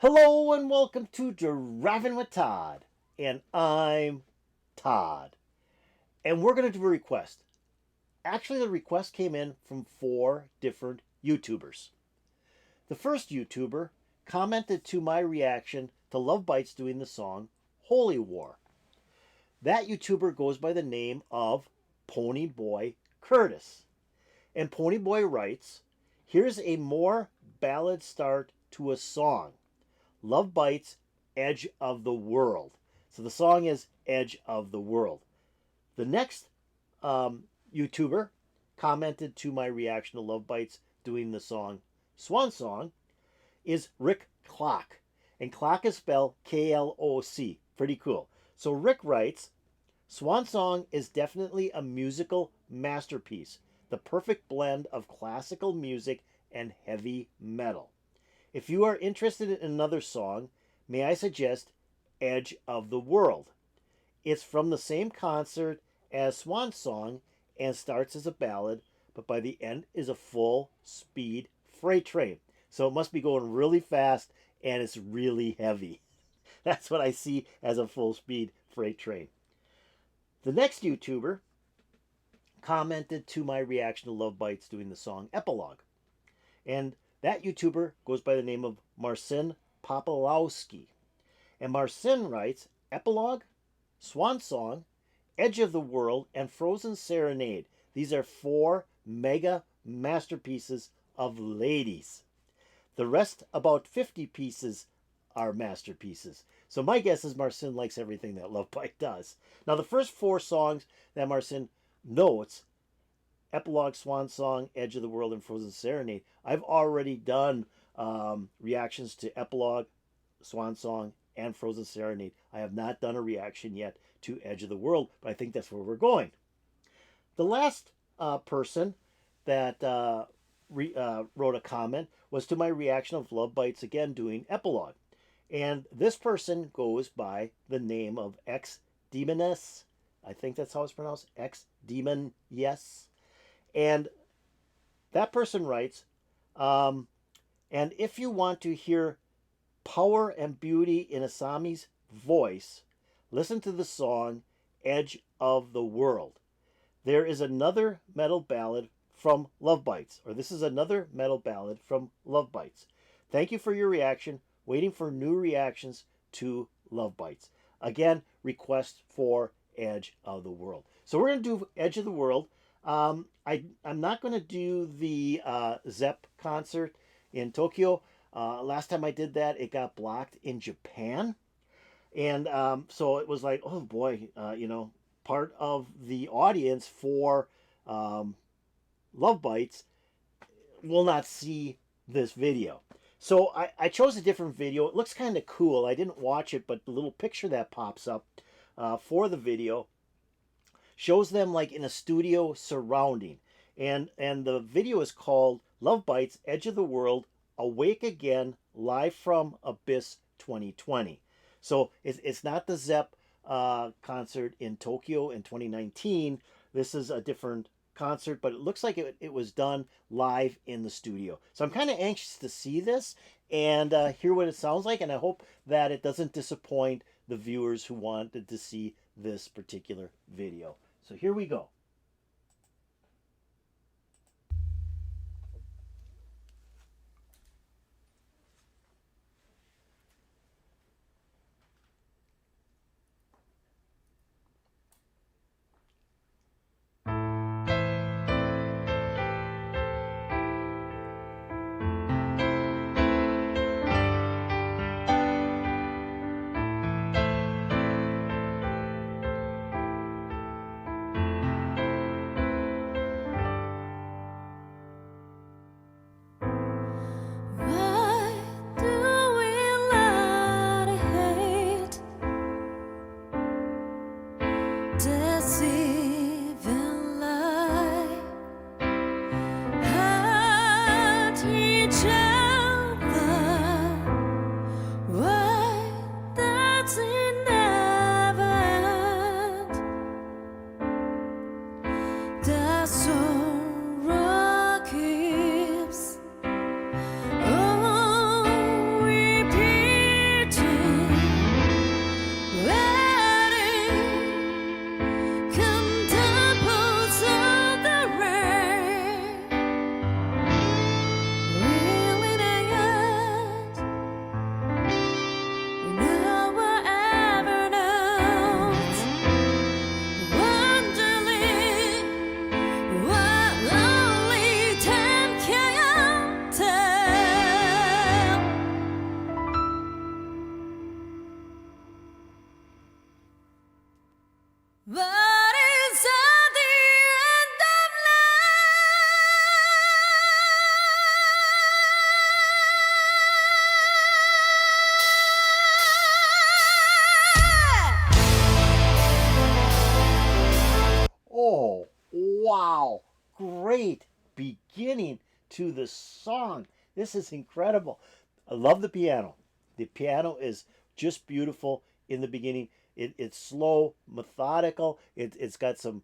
Hello and welcome to Driving with Todd. And I'm Todd. And we're going to do a request. Actually, the request came in from 4 different YouTubers. The first YouTuber commented to my reaction to Lovebites doing the song Holy War. That YouTuber goes by the name of Ponyboy Curtis. And Ponyboy writes, "Here's a more ballad start to a song. Lovebites, Edge of the World." So the song is Edge of the World. The next YouTuber commented to my reaction to Lovebites doing the song Swan Song is Rick Kloc. And Kloc is spelled Kloc. Pretty cool. So Rick writes, "Swan Song is definitely a musical masterpiece. The perfect blend of classical music and heavy metal. If you are interested in another song, may I suggest Edge of the World. It's from the same concert as Swan Song and starts as a ballad, but by the end is a full speed freight train. So it must be going really fast and it's really heavy." That's what I see as a full speed freight train. The next YouTuber commented to my reaction to Lovebites doing the song Epilogue. And that YouTuber goes by the name of Marcin Popolowski. And Marcin writes, "Epilogue, Swan Song, Edge of the World, and Frozen Serenade. These are 4 mega masterpieces of ladies. The rest, about 50 pieces, are masterpieces." So my guess is Marcin likes everything that Lovebite does. Now the first 4 songs that Marcin notes, Epilogue, Swan Song, Edge of the World, and Frozen Serenade, I've already done reactions to Epilogue, Swan Song, and Frozen Serenade. I have not done a reaction yet to Edge of the World, but I think that's where we're going. The last person that wrote a comment was to my reaction of Lovebites again doing Epilogue. And this person goes by the name of X Demoness. I think that's how it's pronounced. X Demon, yes. And that person writes, and if you want to hear power and beauty in Asami's voice, listen to the song Edge of the World. There is another metal ballad from Lovebites, or this is another metal ballad from Lovebites. Thank you for your reaction. Waiting for new reactions to Lovebites. Again, request for Edge of the World. So we're going to do Edge of the World. I'm not going to do the Zepp concert in Tokyo. Last time I did that, it got blocked in Japan. And so it was like, oh boy, part of the audience for Lovebites will not see this video. So I chose a different video. It looks kind of cool. I didn't watch it, but the little picture that pops up for the video shows them like in a studio surrounding. And the video is called Lovebites, Edge of the World, Awake Again, live from Abyss 2020. So it's not the Zepp concert in Tokyo in 2019. This is a different concert, but it looks like it was done live in the studio. So I'm kind of anxious to see this and hear what it sounds like, and I hope that it doesn't disappoint the viewers who wanted to see this particular video. So here we go. great beginning to the song. This is incredible. I love the piano. The piano is just beautiful in the beginning. It's slow, methodical. It's got some,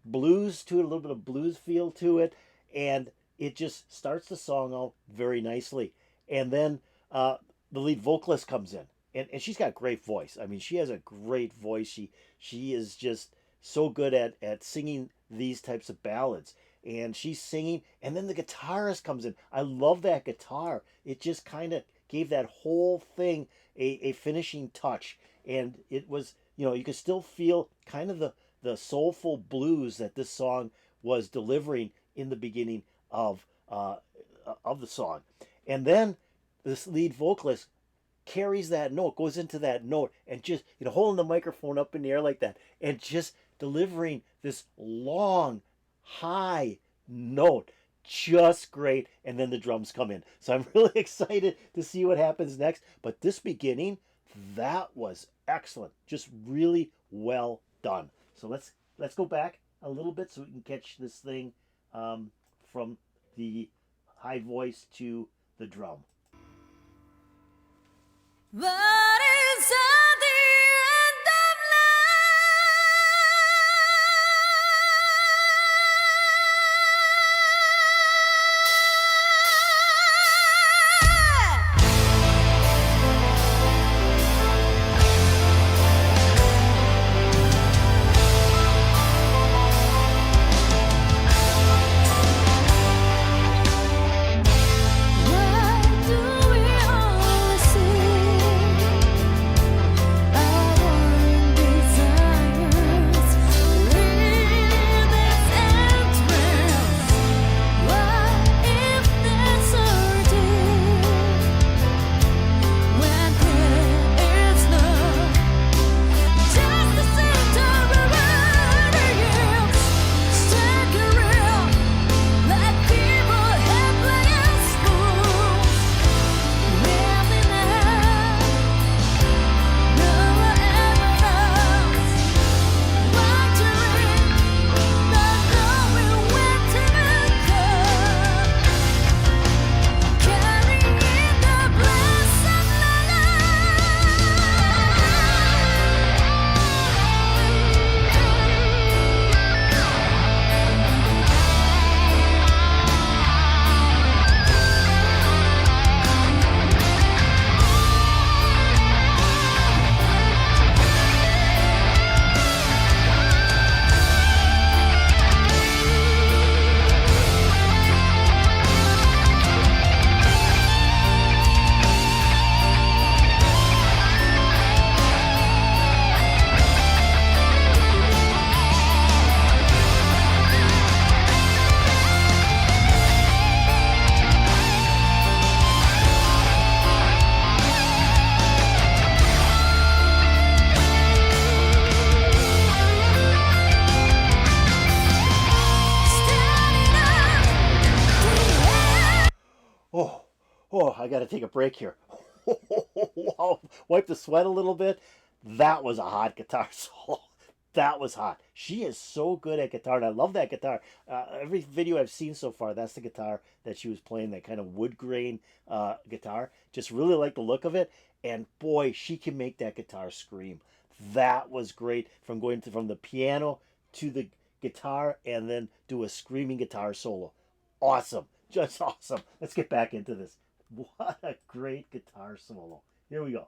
blues to it, a little bit of blues feel to it, and it just starts the song out very nicely. And then the lead vocalist comes in, and she's got a great voice. I mean, she has a great voice. She is just so good at singing these types of ballads. And she's singing, and then the guitarist comes in. I love that guitar. It just kind of gave that whole thing a finishing touch. And it was, you could still feel kind of the soulful blues that this song was delivering in the beginning of the song. And then this lead vocalist carries that note, goes into that note, and just, holding the microphone up in the air like that, and just delivering this long, high note. Just great. And then the drums come in. So I'm really excited to see what happens next. But this beginning, that was excellent. Just really well done. So let's go back a little bit so we can catch this thing from the high voice to the drum. But it's at the end of Oh, I got to take a break here. Wow, wipe the sweat a little bit. That was a hot guitar solo. That was hot. She is so good at guitar, and I love that guitar. Every video I've seen so far, that's the guitar that she was playing, that kind of wood grain guitar. Just really like the look of it, and boy, she can make that guitar scream. That was great, from the piano to the guitar, and then do a screaming guitar solo. Awesome. Just awesome. Let's get back into this. What a great guitar solo. Here we go.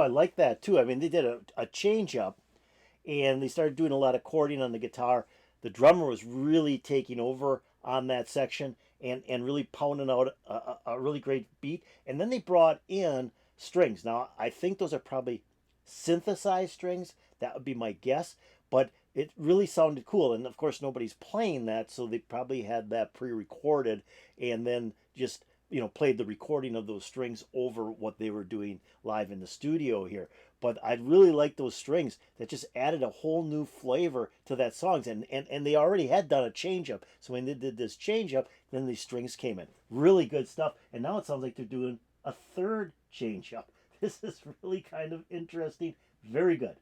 I like that too. I mean, they did a change up, and they started doing a lot of chording on the guitar. The drummer was really taking over on that section and really pounding out a really great beat. And then they brought in strings. Now, I think those are probably synthesized strings. That would be my guess. But it really sounded cool. And of course, nobody's playing that, so they probably had that pre-recorded and then just played the recording of those strings over what they were doing live in the studio here. But I really like those strings that just added a whole new flavor to that songs. And they already had done a change up. So when they did this change up, then these strings came in. Really good stuff. And now it sounds like they're doing a third change up. This is really kind of interesting. Very good.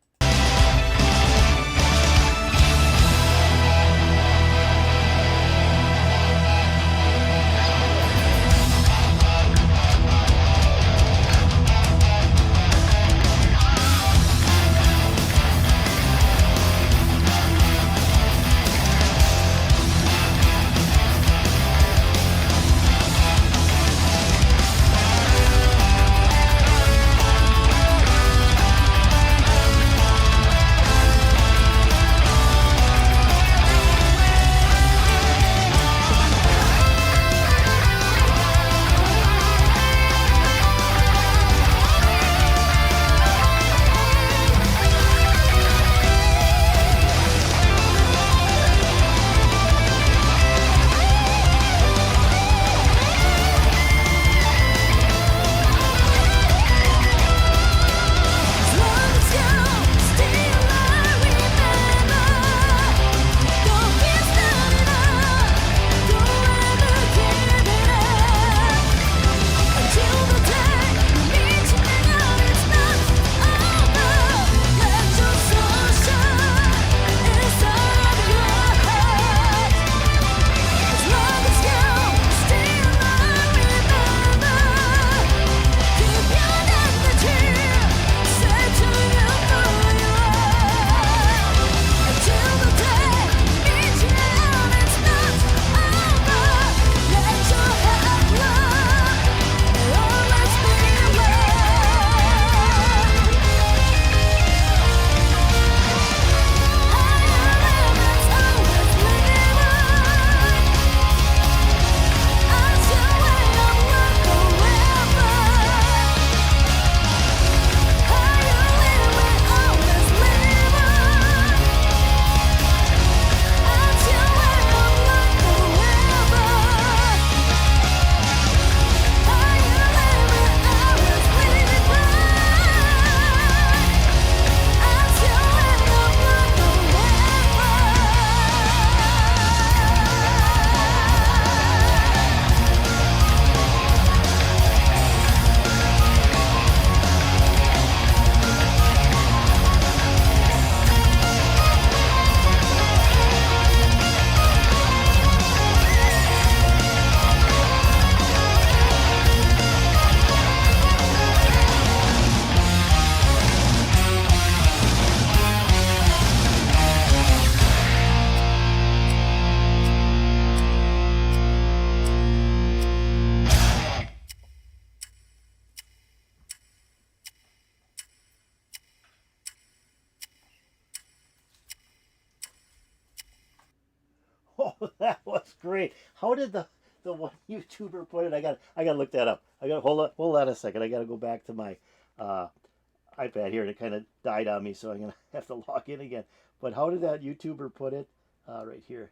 Oh, that was great. How did the one YouTuber put it? I got to look that up. I got to hold on a second. I got to go back to my iPad here, and it kind of died on me, so I'm gonna have to log in again. But how did that YouTuber put it? Right here.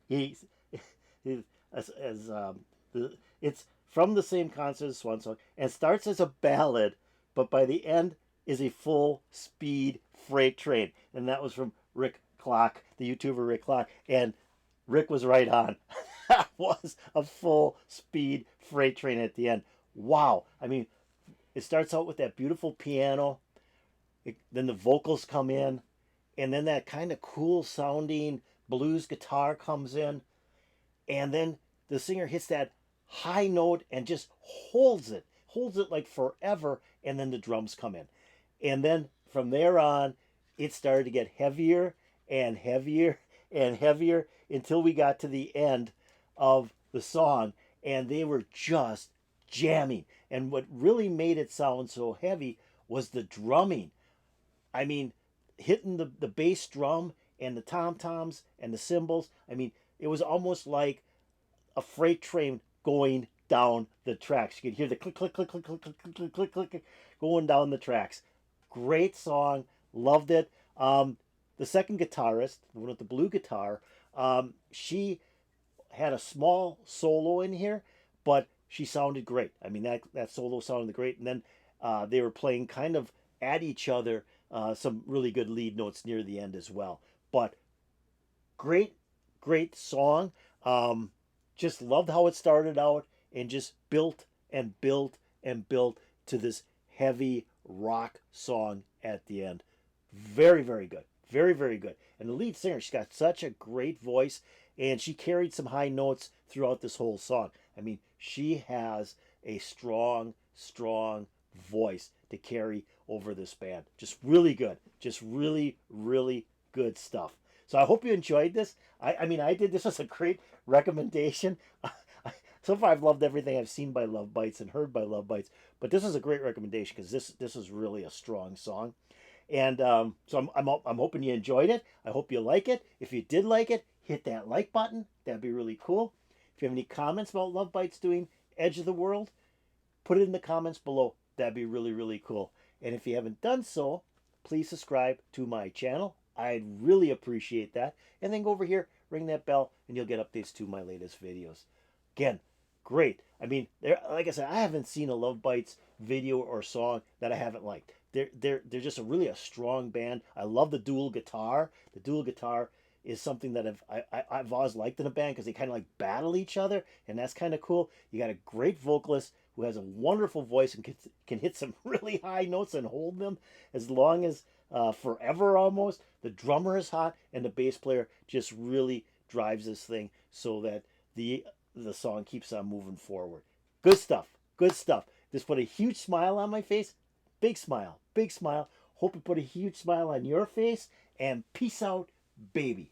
He, he it's from the same concert as Swan Song and starts as a ballad, but by the end is a full speed freight train, and that was from Rick Kloc, the YouTuber Rick Kloc, and Rick was right on. That was a full speed freight train at the end. Wow. I mean, it starts out with that beautiful piano, then the vocals come in, and then that kind of cool sounding blues guitar comes in, and then the singer hits that high note and just holds it like forever, and then the drums come in. And then from there on, it started to get heavier and heavier and heavier until we got to the end of the song, and they were just jamming. And what really made it sound so heavy was the drumming. I mean, hitting the bass drum and the tom toms and the cymbals. I mean, it was almost like a freight train going down the tracks. You could hear the click, click, click, click, click, click, click, click, click, click going down the tracks. Great song, loved it. The second guitarist, the one with the blue guitar, she had a small solo in here, but she sounded great. I mean, that solo sounded great. And then they were playing kind of at each other, some really good lead notes near the end as well. But great, great song. Just loved how it started out and just built and built and built to this heavy rock song at the end. Very, very good. Very, very good. And the lead singer, she's got such a great voice, and she carried some high notes throughout this whole song. I mean, she has a strong, strong voice to carry over this band. Just really good. Just really, really good stuff. So I hope you enjoyed this. I mean, I did. This was a great recommendation. So far, I've loved everything I've seen by Lovebites and heard by Lovebites, but this is a great recommendation because this is really a strong song. And so I'm hoping you enjoyed it. I hope you like it. If you did like it, hit that like button. That'd be really cool. If you have any comments about Lovebites doing Edge of the World, put it in the comments below. That'd be really, really cool. And if you haven't done so, please subscribe to my channel. I'd really appreciate that. And then go over here, ring that bell, and you'll get updates to my latest videos. Again, great. I mean, like I said, I haven't seen a Lovebites video or song that I haven't liked. They're just a strong band. I love the dual guitar. The dual guitar is something that I've always liked in a band because they kind of like battle each other, and that's kind of cool. You got a great vocalist who has a wonderful voice and can hit some really high notes and hold them as long as forever almost. The drummer is hot, and the bass player just really drives this thing so that the song keeps on moving forward. Good stuff. Good stuff. This put a huge smile on my face. Big smile. Big smile. Hope it put a huge smile on your face. And peace out, baby.